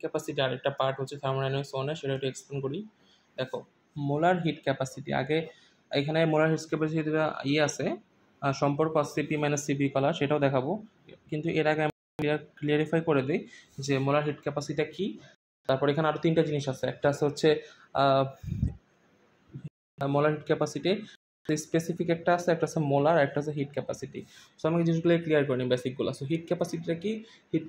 Capacity আরেকটা part হচ্ছে thermodynamics 1 সেটা একটু এক্সপ্লেন করি। দেখো মোলার হিট ক্যাপাসিটি আগে এখানে মোলার হিট ক্যাপাসিটি আছে সম্পর্ক সিপি মাইনাস সিবি কলা সেটাও দেখাবো, কিন্তু এর আগে আমি ক্লিয়ারিফাই করে দিই যে মোলার হিট ক্যাপাসিটি কি। তারপর এখানে আরও তিনটা জিনিস আছে, একটা আছে হচ্ছে মোলার হিট ক্যাপাসিটি স্পেসিফিক একটা আছে, একটা আছে মোলার, একটা আছে হিট ক্যাপাসিটি। সো আমি জিনিসগুলো ক্লিয়ার করে নিই বেসিকগুলো। সো হিট ক্যাপাসিটিটা কি? হিট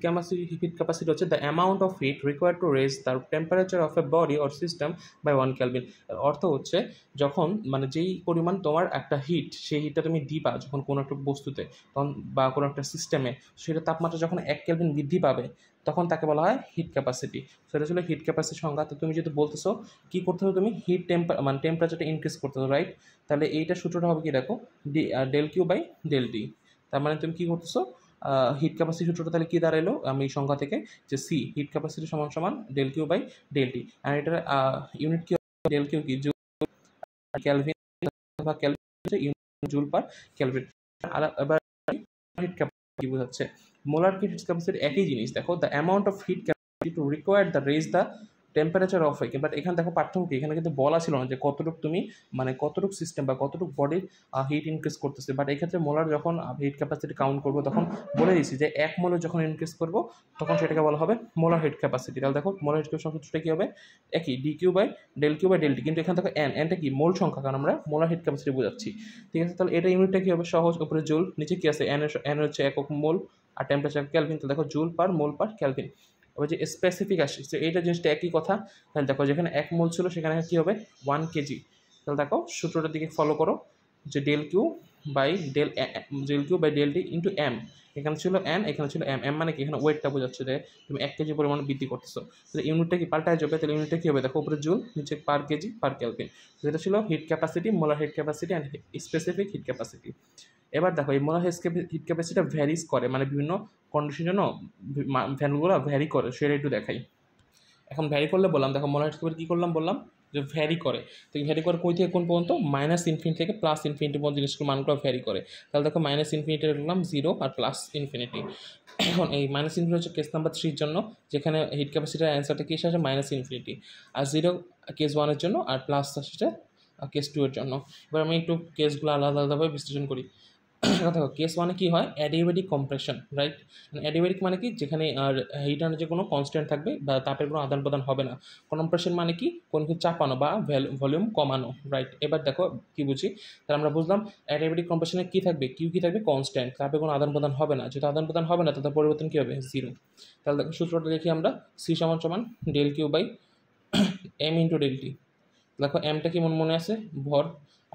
ক্যাপাসিটি হচ্ছে the amount of heat required to raise the temperature of a body or system by 1 kelvin. অর্থ হচ্ছে যখন মানে যেই পরিমাণ তোমার একটা হিট, সেই হিটটা তুমি দিবা যখন কোনো একটা বস্তুতে তখন বা কোনো একটা সিস্টেমে, সেটা তাপমাত্রা যখন 1 কেলভিন বৃদ্ধি পাবে তখন তাকে বলা হয় হিট ক্যাপাসিটি। সেটা ছিল হিট ক্যাপাসিটির সংজ্ঞা। তো তুমি যদি বলতেছো কী করতে হবে, তুমি হিট মানে টেম্পারেচারটা ইনক্রিজ করতে হবে, রাইট? তাহলে এইটা সূত্রটা হবে কি দেখো, del Q by del D. তার মানে তুমি কী করতেছো, হিট ক্যাপাসিটি সূত্রটা তাহলে কী দাঁড়ালো আমি সংখ্যা থেকে, যে সি হিট ক্যাপাসিটি সমান সমান del Q by del D. আর এটার ইউনিট কি, ডেল কিউ কি ক্যালভিন বা kelvin unit joule per kelvin. এবার হিট ক্যাপাসিটি কি বোঝাচ্ছে? মোলার হিট ক্যাপাসিটি একই জিনিস। দেখো the amount of heat capacity to required the raise the temperature of a. But এখানে দেখো পার্থক্য কি, এখানে কিন্তু বলা ছিল না যে কতটুকু তুমি মানে কতটুকু সিস্টেম বা কতটুকু বডির হিট ইনক্রিজ করতেছে। বাট এই ক্ষেত্রে মোলার যখন হিট ক্যাপাসিটি কাউন্ট করবো তখন বলে দিয়েছি যে 1 মোলে যখন ইনক্রিজ করবো তখন সেটাকে বলা হবে মোলার হিট ক্যাপাসিটি। তাহলে দেখো মোলার হিট ক্যাপাসিটি সূত্রটা কী হবে, একই D Q by del T. কিন্তু এখানে দেখো এনটা কি মোল সংখ্যা, কারণ আমরা মোলার হিট ক্যাপাসিটি বোঝাচ্ছি, ঠিক আছে? তাহলে এটা ইউনিটটা কী হবে, সহজ, উপরে জুল, নিচে কী আছে এন হচ্ছে একক মোল আর টেম্পারেচার ক্যালভিন। তো দেখো জুল পার মোল পার ক্যালভিন। এবার যে স্পেসিফিক আসছে যে এইটা জিনিসটা একই কথা। তাহলে দেখো যেখানে 1 মোল ছিল সেখানে কী হবে 1 কেজি। তাহলে দেখো সূত্রটার দিকে ফলো করো, যে del Q by del D into M. এখানে ছিল এন, এখানে ছিল এম। এম মানে কি, এখানে ওয়েটটা বোঝাচ্ছে যে তুমি 1 কেজি পরিমাণ বৃদ্ধি করতেছো। তাহলে ইউনিটটা কি পাল্টায় যাবে, তাহলে ইউনিটটা কী হবে দেখো, উপরে জুল, নিচে পার কেজি পার ক্যালভিন। যেটা ছিল hit capacity, molar heat capacity and specific hit capacity. এবার দেখো এই মোলার হিট ক্যাপাসিটিটা ভ্যারিজ করে, মানে বিভিন্ন কন্ডিশনের জন্য ভ্যালুগুলো ভ্যারি করে, সেটা একটু দেখাই। এখন ভ্যারি করলে বললাম, দেখো মোলার হিট ক্যাপাসিটি কী করলাম বললাম যে ভ্যারি করে। তো ভ্যারি করে কই থেকে কোন পর্যন্ত, -ইনফিনিটি থেকে +ইনফিনিটি পর্যন্ত জিনিসগুলো মানগুলো ভ্যারি করে। তাহলে দেখো -ইনফিনিটি লিখলাম 0 আর +ইনফিনিটি। এখন এই -ইনফিনিটি হচ্ছে কেস নাম্বার 3 জন্য, যেখানে হিট ক্যাপাসিটির অ্যান্সারটা কি আসে -ইনফিনিটি, আর 0 কেস 1 জন্য, আর প্লাস আসছে কেস 2 জন্য। এবার আমি একটু কেসগুলো আলাদা আলাদাভাবে বিশ্লেষণ করি। দেখো কেস 1 কি হয়, অ্যাডিয়াবেটিক কম্প্রেশন, রাইট? অ্যাডিয়াবেটিক মানে কি, যেখানে আর হিট এনার্জি কোনো কনস্ট্যান্ট থাকবে বা তাপের কোনো আদান প্রদান হবে না। কম্প্রেশন মানে কি, কোনো কিছু চাপানো বা ভলিউম কমানো, রাইট? এবার দেখো কি বুঝি, তাহলে আমরা বুঝলাম অ্যাডিয়াবেটিক কম্প্রেশনে কী থাকবে, কিউ কি থাকবে কনস্ট্যান্ট, তাপের কোনো আদান প্রদান হবে না। যেটা আদান প্রদান হবে না তাদের পরিবর্তন কী হবে, 0। তাহলে দেখো সূত্রটা দেখি আমরা, সি সমান সমান del Q by M into del T. দেখো এমটা কি মনে আছে, ভর,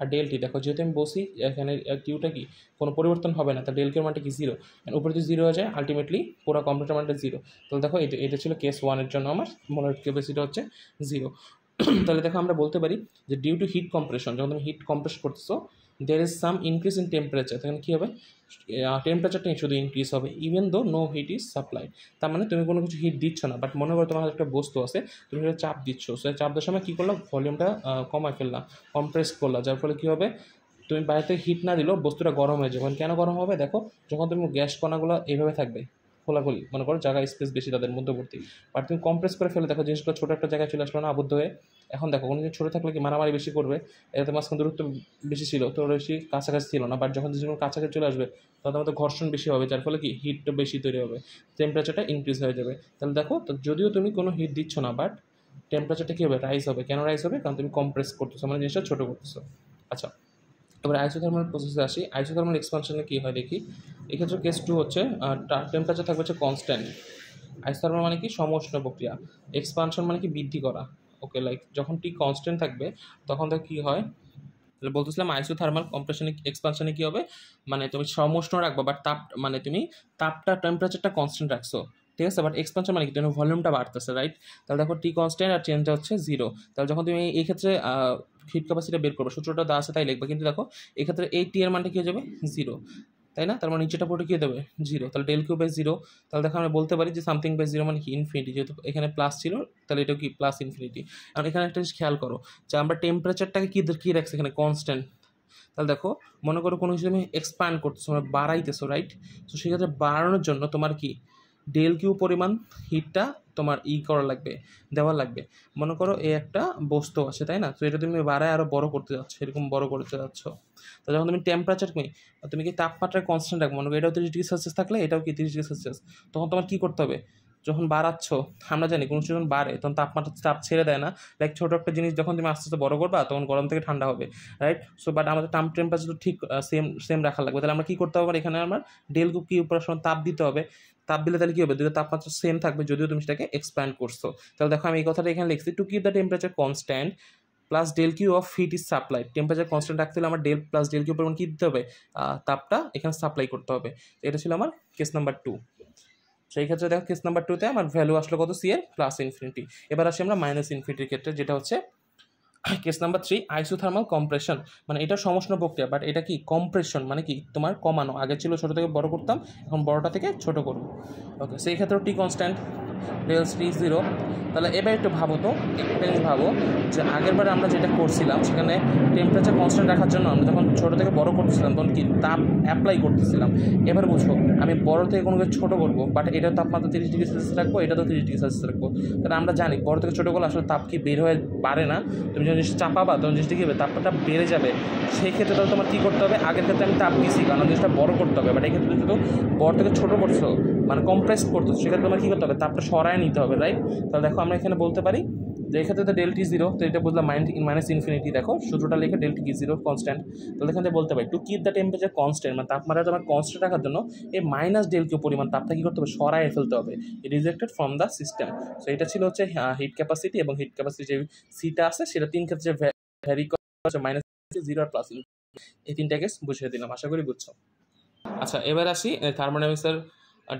আর ডেলটি দেখো যেহেতু আমি বসি এখানে কিউটা কি কোনো পরিবর্তন হবে না, তাহলে ডেল কিউর মানটা কি 0, উপরে যদি 0 হয়ে যায় আলটিমেটলি পুরো কম্পিউটার মানটা 0। তাহলে দেখো এটা ছিল কেস 1 জন্য আমার মোলার ক্যাপাসিটি হচ্ছে 0। তাহলে দেখো আমরা বলতে পারি যে ডিউ টু হিট কম্প্রেশন, যখন তুমি হিট কম্প্রেস করতেছো there is some increase in temperature, তখন কী হবে, টেম্পারেচারটা শুধু ইনক্রিজ হবে even though no hit is supplied. তার মানে তুমি কোনো কিছু হিট দিচ্ছ না, বাট মনে করো তোমার একটা বস্তু আছে, তুমি সেটা চাপ দিচ্ছ, সেই চাপ দেওয়ার সময় কী করলাম, ভলিউমটা কমায় ফেললাম, কম্প্রেস করলাম, যার ফলে কী হবে, তুমি বাইরে থেকে হিট না দিলেও বস্তুটা গরম হয়ে যাবে। কেন গরম হবে, দেখো যখন তুমি গ্যাস কণাগুলো এইভাবে থাকবে খোলাখুলি, মনে করো জায়গা স্পেস বেশি তাদের মধ্যবর্তী, বাট তুমি কম্প্রেস করে ফেলে দেখো জিনিসগুলো ছোটো একটা জায়গায় চলে আসলো না আবদ্ধ হয়ে। এখন দেখো কোনো জিনিস ছোটো থাকলে কি মারামারি বেশি করবে, এতে মাঝখানে দূরত্ব বেশি ছিল তো বেশি কাছাকাছি ছিল না, বাট যখন জিনিসগুলো কাছাকাছি চলে আসবে তখন আমাদের ঘর্ষণ বেশি হবে, যার ফলে কি হিটটা বেশি তৈরি হবে, টেম্পারেচারটা ইনক্রিজ হয়ে যাবে। তাহলে দেখো তো যদিও তুমি কোনো হিট দিচ্ছ না, বাট টেম্পারেচারটা কী হবে, রাইজ হবে। কেন রাইজ হবে, কারণ তুমি কম্প্রেস করতেছো, মানে জিনিসটা ছোটো করতেছো। আচ্ছা, এবার আইসোথার্মাল প্রসেসে আসি। আইসোথার্মাল এক্সপানশনে কী হয় দেখি। এক্ষেত্রে কেস 2 হচ্ছে টেম্পারেচার থাকবে হচ্ছে কনস্ট্যান্ট। আইসোথার্মাল মানে কি, সমউষ্ণ প্রক্রিয়া। এক্সপানশন মানে কি, বৃদ্ধি করা। ওকে, লাইক যখন টি কনস্ট্যান্ট থাকবে তখন তো কী হয়, বলতেছিলাম আইসোথার্মাল কম্প্রেশনে এক্সপানশনে কী হবে, মানে তুমি সমউষ্ণ রাখবো বাট তাপ মানে তুমি তাপটা টেম্পারেচারটা কনস্ট্যান্ট রাখছো, ঠিক আছে? বাট এক্সপানশন মানে কি, তুমি ভলিউমটা বাড়তেছে, রাইট? তাহলে দেখো টি কনস্ট্যান্ট আর চেঞ্জটা হচ্ছে 0। তাহলে যখন তুমি এই ক্ষেত্রে হিট ক্যাপাসিটি বের করবো, সূত্রটা দেওয়া আছে তাই লিখবে, কিন্তু দেখো এক্ষেত্রে এই টি এর মানটা কী হয়ে যাবে 0, তাই না? তার মানে নিচেটা পুরো কী দেবে 0। তাহলে ডেল কিউ বাই 0। তাহলে দেখো আমরা বলতে পারি যে সামথিং বাই 0 মানে কি ইনফিনিটি, যেহেতু এখানে প্লাস ছিল তাহলে এটাও কি প্লাস ইনফিনিটি। আর এখানে একটা জিনিস খেয়াল করো যে আমরা টেম্পারেচারটাকে কী রাখছি এখানে কনস্ট্যান্ট। তাহলে দেখো মনে করো কোনো কিছু তুমি এক্সপ্যান্ড করতেছো, মানে বাড়াইতেছো, রাইট? তো সেক্ষেত্রে বাড়ানোর জন্য তোমার কি ডেল কিউ পরিমাণ হিটটা তোমার করা লাগবে, দেওয়া লাগবে। মনে করো এই একটা বস্তু আছে, তাই না? তো এটা তুমি বাড়ায় আরও বড় করতে যাচ্ছ, এরকম বড় করতে যাচ্ছ। তো যখন তুমি টেম্পারেচার তুমি কি তাপমাত্রা কনস্ট্যান্ট রাখবো, মনে করো এটাও 30°C থাকলে এটাও কি 30°C, তখন তোমার কী করতে হবে? যখন বাড়াচ্ছ, আমরা জানি কোনো যখন বাড়ে তখন তাপমাত্রা চাপ ছেড়ে দেয় না। লাইক ছোটো একটা জিনিস যখন তুমি আস্তে আস্তে বড় করবা তখন গরম থেকে ঠান্ডা হবে, রাইট? সো বাট আমাদের টেম্পারেচার ঠিক সেম রাখা লাগবে। তাহলে আমরা কী করতে হবে? এখানে আমার ডেল কি উপর সময় তাপ দিতে হবে। তাপ দিলে তাহলে কী হবে? দুটো তাপমাত্রা সেম থাকবে যদিও তুমি সেটাকে এক্সপ্যান্ড করছো। তাহলে দেখো আমি এই কথাটা এখানে লিখছি, to keep the temperature constant plus del Q of heat is supply. Temperature constant রাখতে হলে আমার ডেল প্লাস ডেল কিউ পরিমাণ কী দিতে হবে? তাপটা এখানে সাপ্লাই করতে হবে। এটা ছিল আমার কেস নাম্বার 2। সেই ক্ষেত্রে দেখো কেস নাম্বার 2তে আমার ভ্যালু আসলো কত? সি এর প্লাস ইনফিনিটি। এবার আসি আমরা মাইনাস ইনফিনিটির ক্ষেত্রে, যেটা হচ্ছে কেস নাম্বার 3, আইসোথার্মাল কম্প্রেশন। মানে এটা সমষ্ণ প্রক্রিয়া, বাট এটা কি কম্প্রেশন, মানে কি তোমার কমানো। আগে ছিল ছোটো থেকে বড় করতাম, এখন বড়টা থেকে ছোট করবো। ওকে, সেই ক্ষেত্রেও টি কনস্ট্যান্ট, ডেল টি 0। তাহলে এবার একটু ভাবো তো, একটা জিনিস ভাবো যে আগেরবার আমরা যেটা করছিলাম সেখানে টেম্পারেচার কনস্ট্যান্ট রাখার জন্য আমরা যখন ছোটো থেকে বড় করতেছিলাম তখন কি তাপ অ্যাপ্লাই করতেছিলাম। এবার বুঝো আমি বড় থেকে কোনো কিছু ছোটো করবো, বাট এটার তাপমাত্রা 30°C রাখবো, এটা তো 30°C রাখবো। তাহলে আমরা জানি বড় থেকে ছোটো করলে আসলে তাপ কি বের হয়ে বাড়ে না। তুমি যখন জিনিসটা চাপাবা তখন জিনিসটা কী হবে? তাপটা বেড়ে যাবে। সেই ক্ষেত্রে তাহলে তোমার কী করতে হবে? আগের ক্ষেত্রে আমি তাপ দিছি কারণ জিনিসটা বড় করতে হবে, বাট এই ক্ষেত্রে কিন্তু বড় থেকে ছোটো করছো, মানে কম্প্রেস করতো, সেক্ষেত্রে তোমার কী করতে হবে? তাপটা সরায় নিতে হবে, রাইট? তাহলে দেখো আমরা এখানে বলতে পারি যে এক্ষেত্রে তো ডেল টি 0, তো এটা বুঝলাম মাইনাস ইনফিনিটি। দেখো সূত্রটা লিখে ডেল টি 0 কনস্ট্যান্ট। তাহলে এখানে বলতে পারি two keep the temperature constant, মানে তাপমাত্রা তোমার কনস্ট্যান্ট রাখার জন্য এই মাইনাস ডেল কিউ পরিমাণ তাপটা কী করতে হবে? সরায় ফেলতে হবে, rejected from the system. So এটা ছিল হচ্ছে হিট ক্যাপাসিটি, এবং হিট ক্যাপাসিটি যে সিটা আছে সেটা 3 ক্ষেত্রে ভ্যারি করে, মাইনাস 0 আর প্লাস। এই 3টা কেস বুঝিয়ে দিলাম, আশা করি বুঝছো। আচ্ছা, এবার আসি থার্মোডাইনামিক্সের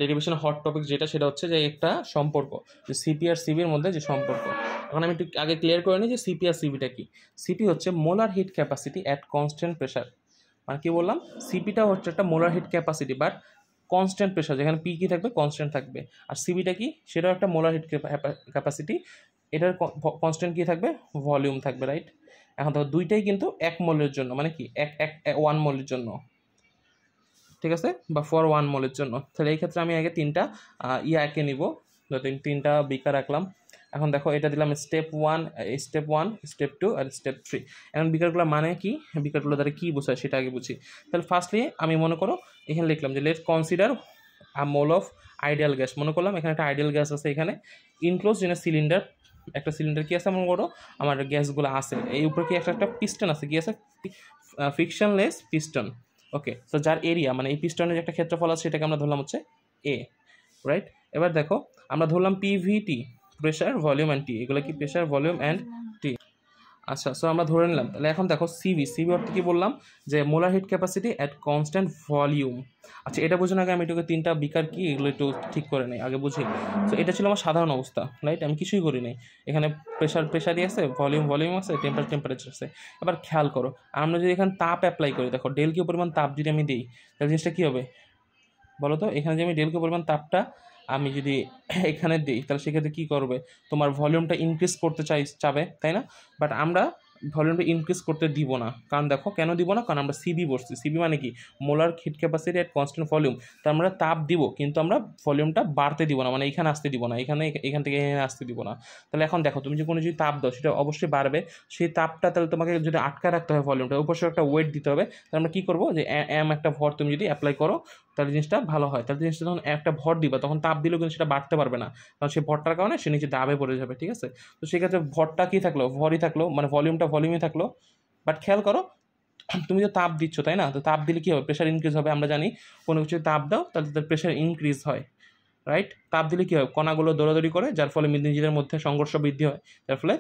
ডেরিভেশন হট টপিক যেটা, সেটা হচ্ছে যে একটা সম্পর্ক, যে সিপি আর সিবির মধ্যে যে সম্পর্ক। এখন আমি একটু আগে ক্লিয়ার করে নিই যে সিপি আর সিবিটা কি। সিপি হচ্ছে molar heat capacity at constant pressure. মানে কি বললাম? সিপিটা হচ্ছে একটা molar heat capacity, but constant pressure, যেখানে পি কি থাকবে? কনস্ট্যান্ট থাকবে। আর সিবিটা কি? সেটাও একটা মোলার হিট ক্যাপাসিটি, এটার কনস্ট্যান্ট কি থাকবে? ভলিউম থাকবে, রাইট? এখন দেখো দুইটাই কিন্তু 1 মোলের জন্য, মানে কি 1 মোলের জন্য, ঠিক আছে, বা ফর 1 মোলের জন্য। তাহলে এই ক্ষেত্রে আমি আগে 3টা এঁকে নিব, তিনটা বিকার রাখলাম। এখন দেখো এটা দিলাম স্টেপ 1, স্টেপ 2 আর স্টেপ 3। এখন বিকারগুলো মানে কি, বিকারগুলো দ্বারা কী বোঝায় সেটা আগে বুঝি। তাহলে ফার্স্টলি আমি মনে করো এখানে লিখলাম যে let's consider a mole of ideal gas. মনে করলাম এখানে একটা আইডিয়াল গ্যাস আছে, এখানে ইনক্লোজ ইন এ সিলিন্ডার। একটা সিলিন্ডার কি আছে? মনে করো আমার গ্যাসগুলো আছে, এই উপরে কি একটা পিস্টন আছে, কি আছে? Frictionless piston. ওকে, তো যার এরিয়া, মানে এই পিস্টনের যে একটা ক্ষেত্রফল আছে সেটাকে আমরা ধরলাম হচ্ছে এ, রাইট? এবার দেখো আমরা ধরলাম পিভিটি, প্রেশার, ভলিউম অ্যান্ড টি। এগুলো কি? প্রেশার, ভলিউম অ্যান্ড টি। আচ্ছা, সো আমরা ধরে নিলাম। তাহলে এখন দেখো সিবি অর্থ কি বললাম? যে molar heat capacity at constant volume. আচ্ছা, এটা বোঝানোর আগে আমি এটাকে 3টা বিকার কি এগুলো একটু ঠিক করে নিই, আগে বুঝি। তো এটা ছিল আমার সাধারণ অবস্থা, রাইট? আমি কিছুই করি নাই। এখানে প্রেশারই আছে, ভলিউম আছে, টেম্পারেচার আছে। এবার খেয়াল করো, আমরা যদি এখানে তাপ অ্যাপ্লাই করি, দেখো ডেল কিউ পরিমাণ তাপ যদি আমি দিই, তাহলে জিনিসটা কী হবে বলো তো? এখানে যে আমি ডেল কিউ পরিমাণ তাপটা আমি যদি এখানে দিই, তাহলে সেক্ষেত্রে কী করবে? তোমার ভলিউমটা ইনক্রিজ করতে চাবে, তাই না? বাট আমরা ভলিউমটা ইনক্রিজ করতে দিব না। কারণ দেখো কেন দিব না? কারণ আমরা সিবি বসছি। সিবি মানে কি? Molar heat capacity at constant volume. তো আমরা তাপ দিব, কিন্তু আমরা ভলিউমটা বাড়তে দিব না, মানে এখানে আসতে দিব না, এখান থেকে এখানে আসতে দিব না। তাহলে এখন দেখো তুমি যে কোনো যদি তাপ দাও সেটা অবশ্যই বাড়বে। সেই তাপটা তাহলে তোমাকে যদি আটকায় রাখতে হয় ভলিউমটা, অবশ্যই একটা ওয়েট দিতে হবে। তাহলে আমরা কী করবো? যে একটা ভর তুমি যদি অ্যাপ্লাই করো তাহলে জিনিসটা ভালো হয়। তাহলে জিনিসটা যখন একটা ভর দিবা তখন তাপ দিলেও কিন্তু সেটা বাড়তে পারবে না, কারণ সেই ভরটার কারণে সে নিচে দাবে পড়ে যাবে, ঠিক আছে? তো সেক্ষেত্রে ভরটা কী থাকলো? ভরই থাকলো, মানে ভলিউমই থাকলো। বাট খেয়াল করো তুমি তো তাপ দিচ্ছ, তাই না? তো তাপ দিলে কী হবে? প্রেশার ইনক্রিজ হবে। আমরা জানি কোনো কিছু তাপ দাও তাহলে তার প্রেশার ইনক্রিজ হয়, রাইট? তাপ দিলে কী হয়? কণাগুলো দৌড়াদৌড়ি করে, যার ফলে নিজেদের মধ্যে সংঘর্ষ বৃদ্ধি হয়, যার ফলে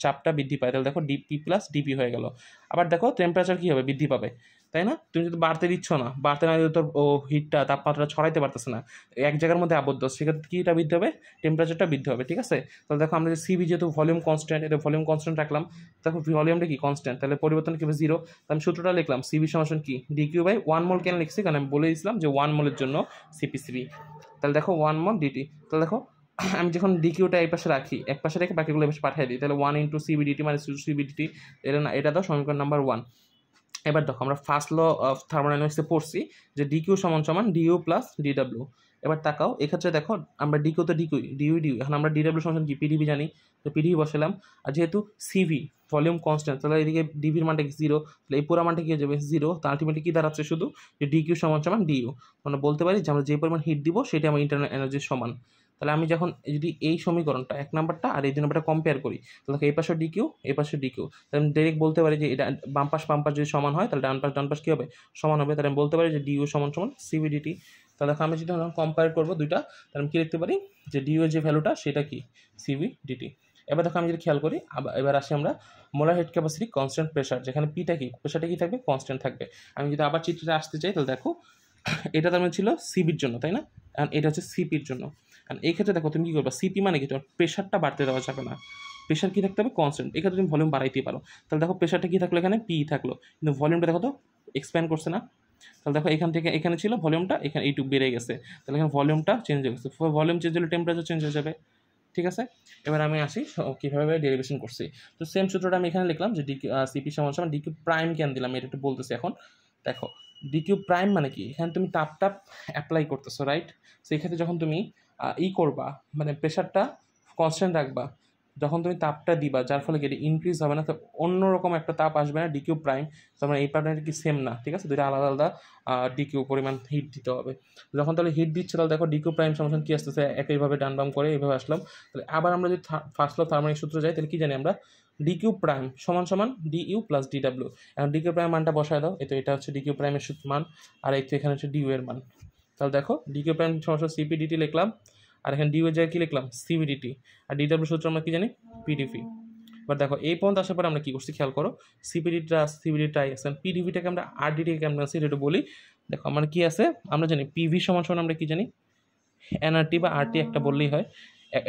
চাপটা বৃদ্ধি পায়। তাহলে দেখো ডিপি প্লাস ডিপি হয়ে গেল। আবার দেখো টেম্পারেচার কী হবে? বৃদ্ধি পাবে, তাই না? তুমি যদি বাড়তে দিচ্ছ না, বাড়তে না দিলে তোর হিটটা, তাপমাত্রাটা ছড়াইতে পারতেছে না, এক জায়গার মধ্যে আবদ্ধ, সেক্ষেত্রে কীটা বৃদ্ধি হবে? টেম্পারেচারটা বৃদ্ধি হবে, ঠিক আছে? তাহলে দেখো আমরা যে সিবি যেহেতু ভলিউম কনস্ট্যান্ট, এটা ভলিউম কনস্ট্যান্ট রাখলাম, দেখো ভলিউমটা কি? কনস্ট্যান্ট, তাহলে পরিবর্তন কি হবে? 0। আমি সূত্রটা লিখলাম সিবি সমান কি? ডিকিউ বাই 1 মোল। কেন লিখছি? কারণ আমি বলে দিয়েছিলাম যে 1 মোলের জন্য সিপি। তাহলে দেখো 1 মোল ডিটি। তাহলে দেখো আমি যখন ডিকিউটা এই পাশে রাখি, এক পাশে রেখে বাকিগুলো এই পাশে পাঠিয়ে দিই, তাহলে 1 ইন্টু সিবিডিটি মানে সিবিডিটি। এটা দাও সমীকরণ নাম্বার 1। এবার দেখো আমরা ফার্স্ট ল অফ থার্মোডাইনামিক্সে পড়ছি যে ডিকিউ সমান ডিইউ প্লাস ডিডাব্লিউ। এবার তাকাও এক্ষেত্রে দেখো আমরা ডিকিউ তো ডিউ এখন আমরা ডিডাব্লিউ সমান কি পিডিবি জানি, তো পিডিবি বসালাম। আর যেহেতু সিভি ভলিউম কনস্ট্যান্ট, তাহলে এদিকে ডিভির মানটা কি 0, তাহলে এই পুরো মানটা কি হয়ে যাবে 0। তো আলটিমেটলি কি দাঁড়াচ্ছে শুধু যে ডিকিউ সমান সমান ডিইউ। আমরা বলতে পারি যে আমরা যে পরিমাণ হিট দিব সেটা আমার ইন্টারনাল এনার্জির সমান। তাহলে আমি যখন যদি এই সমীকরণটা 1 নাম্বারটা আর এই 2 নাম্বারটা কম্পেয়ার করি, তাহলে এই পাশে ডিকিউ এই পাশে ডিকিউ, তাহলে আমি ডাইরেক্ট বলতে পারি যে এটা বাম পাশ যদি সমান হয় তাহলে ডান পাশ কী হবে সমান হবে। তাহলে আমি বলতে পারি যে ডিইউ সমান সমান সিভিডিটি। তাহলে আমি যদি কম্পেয়ার করবো দুইটা, তাহলে আমি কী লিখতে পারি যে ডিইউ এর যে ভ্যালুটা সেটা কি সিভিডিটি। এবার দেখো আমি যদি খেয়াল করি এবার আসি আমরা molar head capacity constant pressure, যেখানে পিটা কি প্রেশারটা কি থাকবে কনস্ট্যান্ট থাকবে। আমি যদি আবার চিত্রটা আসতে চাই তাহলে দেখো এটা তার মানে ছিল সিবির জন্য, তাই না, কারণ এটা হচ্ছে সিপির জন্য। কারণ এই ক্ষেত্রে দেখো তুমি কী করবা, সিপি মানে কি তোমার প্রেশারটা বাড়তে দেওয়া যাবে না, প্রেশার কী থাকতে হবে কনস্ট্যান্ট। এক্ষেত্রে তুমি ভলিউম বাড়াইতে পারো। তাহলে দেখো প্রেশারটা কী থাকলো এখানে পি থাকলো, কিন্তু ভলিউমটা দেখো তো এক্সপ্যান্ড করছে না। তাহলে দেখো এখান থেকে এখানে ছিল ভলিউমটা, এখানে এইটুক বেড়ে গেছে, তাহলে এখানে ভলিউমটা চেঞ্জ হয়ে গেছে। ভলিউম চেঞ্জ হলে টেম্পারেচার চেঞ্জ হয়ে যাবে। ঠিক আছে, এবার আমি আসি কীভাবে ডেরিভেশন করছি। তো সেম সূত্রটা আমি এখানে লিখলাম যে সিপি সমান সমান ডিকিউ প্রাইম কেন দিলাম এটা একটু বলতেছি। এখন দেখো ডিকিউ প্রাইম মানে কি, এখানে তুমি তাপটা অ্যাপ্লাই করতেছো, রাইট। সেই ক্ষেত্রে যখন তুমি করবা মানে প্রেশারটা কনস্ট্যান্ট রাখবা, যখন তুমি তাপটা দিবা যার ফলে কি ইনক্রিজ হবে না, তো অন্যরকম একটা তাপ আসবে না ডিকিউ প্রাইম। তো আমরা এই পার্টনারটা কি সেম না, ঠিক আছে, দুইটা আলাদা আলাদা ডিকিউ পরিমাণ হিট দিতে হবে। যখন তাহলে হিট দিচ্ছে তাহলে দেখো ডিকিউ প্রাইম সমান কি আসতেছে একইভাবে ডান বাম করে এইভাবে আসলাম। তাহলে আবার আমরা যদি ফার্স্ট ল থার্মোডাইনামিক সূত্র যাই তাহলে কি জানি আমরা ডিকিউ প্রাইম সমান সমান ডিইউ প্লাস ডিডাব্লিউ। এখন ডিকিউ প্রাইম মানটা বসায় দাও, তো এটা হচ্ছে ডিকিউ প্রাইমের মান, আর এই তো এখানে হচ্ছে ডিইউ এর মান। তাহলে দেখো ডিকিউ প্রাইম সমান সমান সিপিডিটি লিখলাম, আর এখানে ডিইউ এর জায়গায় কী লিখলাম সিভিডিটি, আর ডিডাব্লিউ সূত্র আমরা কি জানি পিডিভি। এবার দেখো এই পর্যন্ত আসার পরে আমরা কী করছি খেয়াল করো, সিপিডিটা আছে, পিডিভিটাকে আমরা আরডিটিকে কেমন আছে এটা একটু বলি। দেখো আমার কি আছে আমরা জানি পিভি সমান সমান আমরা কি জানি এনআরটি বা আরটি একটা বললেই হয়।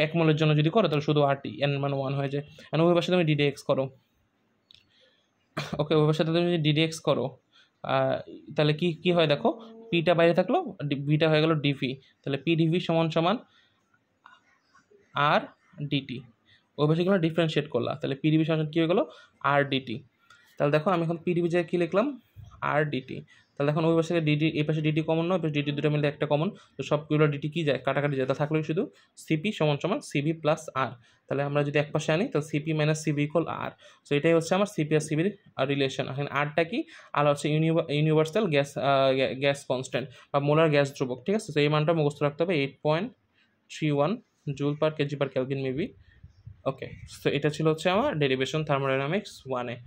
1 মোলের জন্য যদি করো তাহলে শুধু আরটি এন মান 1 হয়ে যায়। আর ওই পাশে তুমি ডিডিএক্স করো, ওকে ওই পাশে তুমি যদি ডিডিএক্স করো তাহলে কি হয় দেখো পিটা বাইরে থাকলো ভিটা হয়ে গেল ডিভি, তাহলে পিডিভি সমান সমান আর ডিটি। ওই পাশেগুলো ডিফারেন্সিয়েট করলাম, তাহলে পিডিবি সমান কী হয়ে গেলো আর ডিটি। তাহলে দেখো আমি এখন পিডিবি জায়গায় কী লিখলাম আর ডিটি। তাহলে এখন ওই পাশে ডিডি এই পাশে ডিটি কমন নয়, ডিটি দুটো মিলে একটা কমন, তো সবগুলো ডিটি কী যায় কাটাকাটি যায়, তা থাকলে শুধু সিপি সমান সমান সিবি প্লাস আর। তাহলে আমরা যদি এক পাশে আনি তাহলে সিপি মাইনাস সিবি ইকুয়াল আর। সো এটাই হচ্ছে আমার সিপি আর সিবির রিলেশন। এখানে আরটা কি, আর হচ্ছে ইউনিভার্সাল গ্যাস কনস্ট্যান্ট বা মোলার গ্যাস ধ্রুবক। ঠিক আছে, তো এই মানটা মুখস্থ রাখতে হবে 8.31 joule per KG per kelvin maybe. Okay, so এটা ছিল হচ্ছে আমার ডেরিভেশন থার্মোডাইনামিক্স 1-এ।